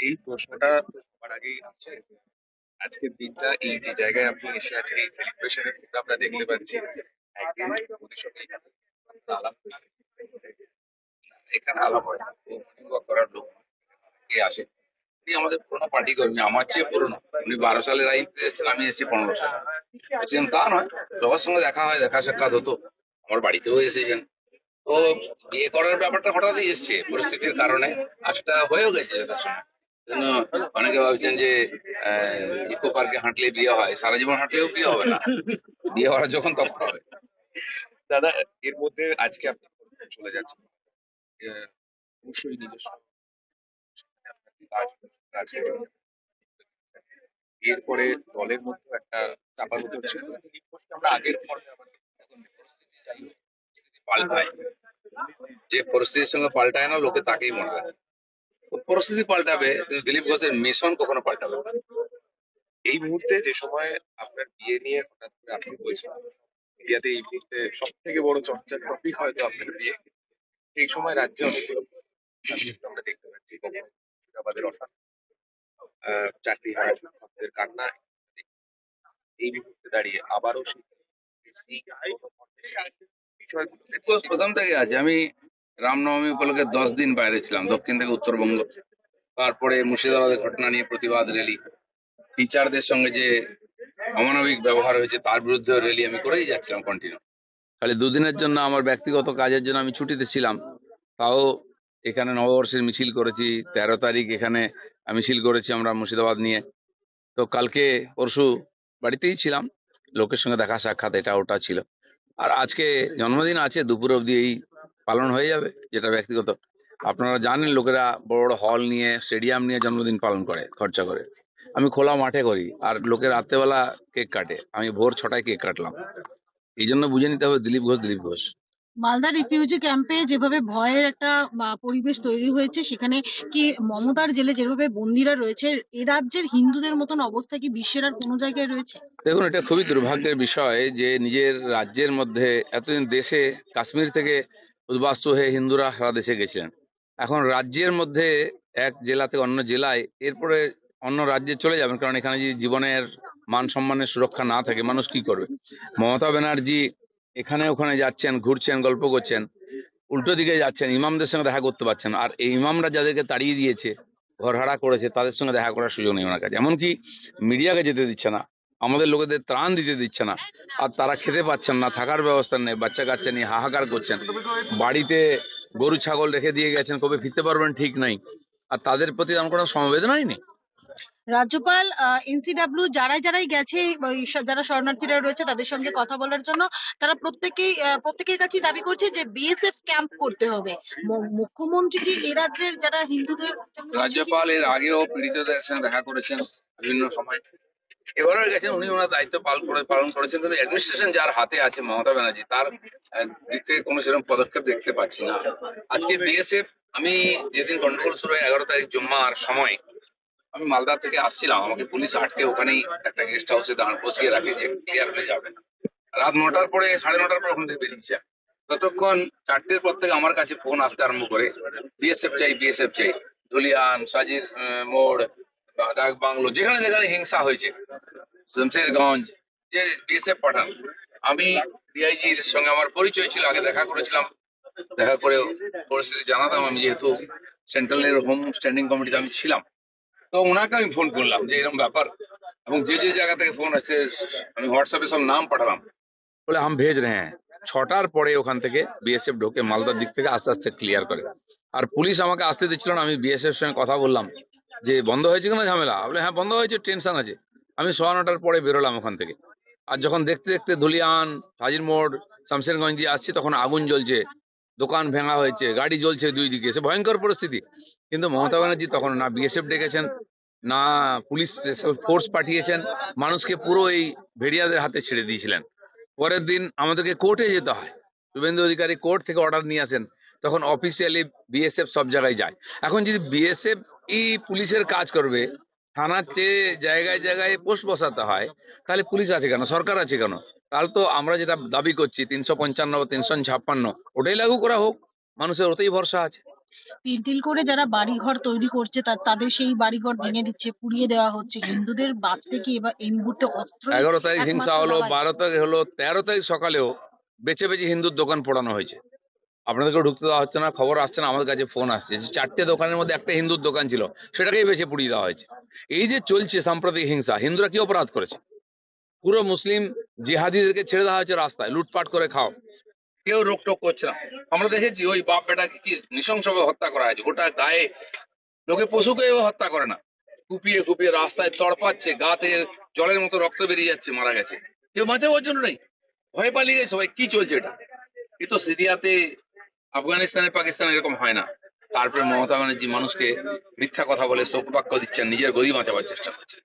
এই প্রশ্নটা তো সবার আগেই আছে। আজকের দিনটা এই যে জায়গায় আপনি এসে আছেন, এই সেলিব্রেশনের কিন্তু আমরা দেখতে পাচ্ছি একদিন মোদির সঙ্গে আলাপ হয়েছে। এখানে আলাপ হয় না, ও মর্নিং ওয়াক করার লোক কে আসে। উনি আমাদের পুরোনো পার্টি কর্মী, আমার চেয়ে পুরোনো। উনি 12 সালের আইনতে এসেছেন, আমি এসেছি 15 সালে। এসেছেন তা নয়, সবার সঙ্গে দেখা হয়, দেখা সাক্ষাৎ হতো। আমার বাড়িতেও এসেছেন। তো বিয়ে করার ব্যাপারটা হঠাৎই এসছে পরিস্থিতির কারণে, আর সেটা হয়েও গেছে যথাসময়। জন্য অনেকে ভাবছেন যে ইকো পার্কে হাঁটলে বিয়ে হয়, সারা জীবন হাঁটলেও বিয়ে হবে না, বিয়ে হওয়ার যখন তখন হবে। দাদা, এর মধ্যে আজকে আপনি চলে যাচ্ছেন, অবশ্যই নিজস্ব কাজ আছে। এরপরে দলের মধ্যে একটা চাপার উত্তর ছিল, আমরা আগের পর্বে আবার এখন পরিস্থিতি যাই হোক, পরিস্থিতি পাল্টায়, যে পরিস্থিতির সঙ্গে পাল্টায় না লোকে তাকেই মনে রাখে। তো পরিস্থিতি পাল্টাবে কিন্তু দিলীপ ঘোষের মিশন কখনো পাল্টাবে না। এই মুহূর্তে যে সময় আপনার বিয়ে নিয়ে হঠাৎ করে আপনি বলছেন, মিডিয়াতে এই মুহূর্তে সব থেকে বড় চর্চার টপিক হয়তো আপনার বিয়ে, এই সময় রাজ্যে অনেক subject আমরা দেখতে পাচ্ছি, কখনো মুর্শিদাবাদের অশান্তি, চাকরি হারা ছাত্রদের কান্না। এই মুহূর্তে দাঁড়িয়ে আবারও সেই বিষয়গুলো প্রথম থেকে আছে। আমি রামনবমী উপলক্ষে 10 দিন বাইরে ছিলাম, দক্ষিণ থেকে উত্তরবঙ্গ। তারপরে মুর্শিদাবাদের ঘটনা নিয়ে প্রতিবাদ র্যালি, টিচারদের সঙ্গে যে অমানবিক ব্যবহার হয়েছে তার বিরুদ্ধে র্যালি আমি করেই যাচ্ছিলাম কন্টিনিউ। খালি দুদিনের জন্য আমার ব্যক্তিগত কাজের জন্য আমি ছুটিতে ছিলাম, তাও এখানে নববর্ষের মিছিল করেছি। 13 তারিখ এখানে মিছিল করেছি আমরা মুর্শিদাবাদ নিয়ে। তো কালকে পরশু বাড়িতেই ছিলাম, লোকের সঙ্গে দেখা সাক্ষাৎ এটা ওটা ছিল। আর আজকে জন্মদিন আছে, দুপুর অবধি এই পালন হয়ে যাবে, যেটা ব্যক্তিগত। আপনারা জানেন লোকেরা বড় বড় হল নিয়ে, স্টেডিয়াম নিয়ে জন্মদিন পালন করে, খরচা করে। আমি খোলা মাঠে করি, আর লোকের রাত্রেবেলা কেক কাটে, আমি ভোর 6টায় কেক কাটলাম। এই জন্য বুঝে নিতে হবে দিলীপ ঘোষ দিলীপ ঘোষ। মালদা রিফিউজি ক্যাম্পে যেভাবে ভয়ের একটা পরিবেশ তৈরি হয়েছে, সেখানে কি মমতার জেলে যেভাবে বন্দীরা রয়েছে, এ রাজ্যের হিন্দুদের মতন অবস্থা কি বিশ্বের আর কোনো জায়গায় রয়েছে? দেখুন, এটা খুবই দুর্ভাগ্যের বিষয় যে নিজের রাজ্যের মধ্যে এতদিন দেশে কাশ্মীর থেকে উদ্বাস্তু হয়ে হিন্দুরা সারা দেশে গেছিলেন, এখন রাজ্যের মধ্যে এক জেলা থেকে অন্য জেলায়, এরপরে অন্য রাজ্যে চলে যাবেন। কারণ এখানে যদি জীবনের মান সম্মানের সুরক্ষা না থাকে মানুষ কি করবে? মমতা ব্যানার্জি এখানে ওখানে যাচ্ছেন, ঘুরছেন, গল্প করছেন, উল্টো দিকে যাচ্ছেন, ইমামদের সঙ্গে দেখা করতে পারছেন। আর এই ইমামরা যাদেরকে তাড়িয়ে দিয়েছে, ঘরহারা করেছে, তাদের সঙ্গে দেখা করার সুযোগ নেই ওনার কাছে। এমনকি মিডিয়াকে যেতে দিচ্ছে না, আমাদের লোকেদের ত্রাণ দিতে দিচ্ছে না। আর তারা খেতে পাচ্ছেন না, থাকার ব্যবস্থা নেই, বাচ্চা কাচ্চা নিয়ে হাহাকার করছেন। বাড়িতে গরু ছাগল রেখে দিয়ে গেছেন, কবে ফিরতে পারবেন ঠিক নাই। আর তাদের প্রতি আমার কোনো সমবেদনাই নেই। রাজ্যপাল এনসিডব্লিউ যারাই গেছে, যারা শরণার্থীরা রয়েছে তাদের সঙ্গে কথা বলার জন্য, তারা প্রত্যেকের কাছেই দাবি করছে যে বিএসএফ ক্যাম্প করতে হবে। মুখ্যমন্ত্রী কি এ রাজ্যের যারা হিন্দুদের রাজ্যপাল এর আগেও পীড়িতদের সঙ্গে দেখা করেছেন বিভিন্ন সময়, এবারও গেছেন। উনি ওনার দায়িত্ব পালন করেছেন, কিন্তু অ্যাডমিনিস্ট্রেশন যার হাতে আছে মমতা ব্যানার্জি, তার দিক থেকে কোনো সেরকম পদক্ষেপ দেখতে পাচ্ছি না। আজকে বিএসএফ, আমি যেদিন গন্ডগোল শুরু হয় 11 তারিখ জুম্মার সময়, আমি মালদা থেকে আসছিলাম, আমাকে পুলিশ আটকে ওখানেই একটা গেস্ট হাউসে বসিয়ে রাখে যে ক্লিয়ার হয়ে যাবে। রাত 9টার পরে, 9:30 পর ওখান থেকে বেরিয়েছে। ততক্ষণ 4টের পর থেকে আমার কাছে ফোন আসতে আরম্ভ করে, বিএসএফ চাই, বিএসএফ চাই। ধুলিয়ান, সাজির মোড়, ডাক বাংলো, যেখানে যেখানে হিংসা হয়েছে, শমশেরগঞ্জ, যে বিএসএফ পাঠান। আমি ডিআইজির সঙ্গে আমার পরিচয় ছিল, আগে দেখা করেছিলাম, দেখা করে পরিস্থিতি জানাতাম। আমি যেহেতু সেন্ট্রালের হোম স্ট্যান্ডিং কমিটিতে আমি ছিলাম, তো ওনাকে আমি ফোন করলাম যে এরকম ব্যাপার, এবং যে যে জায়গা থেকে ফোন আসছে আমি হোয়াটসঅ্যাপে সব নাম পাঠালাম, বলে হাম ভেজ রে হ্যাঁ। 6টার পরে ওখান থেকে বিএসএফ ঢোকে, মালদার দিক থেকে আস্তে আস্তে ক্লিয়ার করে। আর পুলিশ আমাকে আসতে দিচ্ছিল না। আমি বিএসএফ সঙ্গে কথা বললাম যে বন্ধ হয়েছে কিনা ঝামেলা, বলে হ্যাঁ বন্ধ হয়েছে, টেনশন আছে। আমি 9:15 পরে বেরোলাম ওখান থেকে। আর যখন দেখতে দেখতে ধুলিয়ান, হাজির মোড়, শামশেরগঞ্জ দিয়ে আসছি, তখন আগুন জ্বলছে, দোকান ভেঙা হয়েছে, গাড়ি জ্বলছে দুই দিকে, সে ভয়ঙ্কর পরিস্থিতি। কিন্তু মমতা ব্যানার্জি তখন না বিএসএফ ডেকেছেন, না পুলিশ স্পেশাল ফোর্স পাঠিয়েছেন, মানুষকে পুরো এই ভেড়িয়াদের হাতে ছেড়ে দিয়েছিলেন। পরের দিন আমাদেরকে কোর্টে যেতে হয়, শুভেন্দু অধিকারী কোর্ট থেকে অর্ডার নিয়ে আসেন, তখন অফিসিয়ালি বিএসএফ সব জায়গায় যায়। এখন যদি বিএসএফ পুলিশের কাজ করবে, থানার চেয়ে জায়গায় জায়গায় পোস্ট বসাতে হয়, তাহলে পুলিশ আছে কেন, সরকার আছে কেন? তাহলে তো আমরা যেটা দাবি করছি 355, 356, ওটাই লাগু করা হোক, মানুষের ওতেই ভরসা আছে। তিল তিল করে যারা বাড়িঘর তৈরি করছে তাদের সেই বাড়িঘর ভেঙে দিচ্ছে, পুড়িয়ে দেওয়া হচ্ছে। হিন্দুদের বাঁচতে কি এবার এই মুহূর্তে অস্ত্রই 11 তারিখ হিংসা একমাত্র হলো, দাওয়াই? 12 তারিখ হলো, 13 তারিখ সকালেও বেছে বেছে হিন্দুর দোকান পোড়ানো হয়েছে। আপনাদেরকেও ঢুকতে দেওয়া হচ্ছে না, খবর আসছে না, আমাদের কাছে ফোন আসছে যে 4টে দোকানের মধ্যে একটা হিন্দুর দোকান ছিল, সেটাকেই বেছে পুড়িয়ে দেওয়া হয়েছে। এই যে চলছে সাম্প্রতিক হিংসা, হিন্দুরা কি অপরাধ করেছে? পুরো মুসলিম জিহাদিদেরকে ছেড়ে দেওয়া হয়েছে রাস্তায়, লুটপাট করে খাও, কেউ রোকটোক করছে না। আমরা দেখেছি ওই বাপ বেটাকে কি নৃশংসভাবে হত্যা করা হয়েছে, গোটা গায়ে, লোকে পশুকে হত্যা করে না, কুপিয়ে কুপিয়ে রাস্তায় তড়পাচ্ছে, গাতে জলের মতো রক্ত বেরিয়ে যাচ্ছে, মারা গেছে, কেউ বাঁচাবার জন্য নেই, ভয় পালিয়ে গেছে সবাই। কি চলছে এটা? এ তো সিরিয়াতে, আফগানিস্তানে, পাকিস্তানে এরকম হয় না। তারপরে মমতা ব্যানার্জি মানুষকে মিথ্যা কথা বলে শোক বাক্য দিচ্ছেন, নিজের গদি বাঁচাবার চেষ্টা করছেন।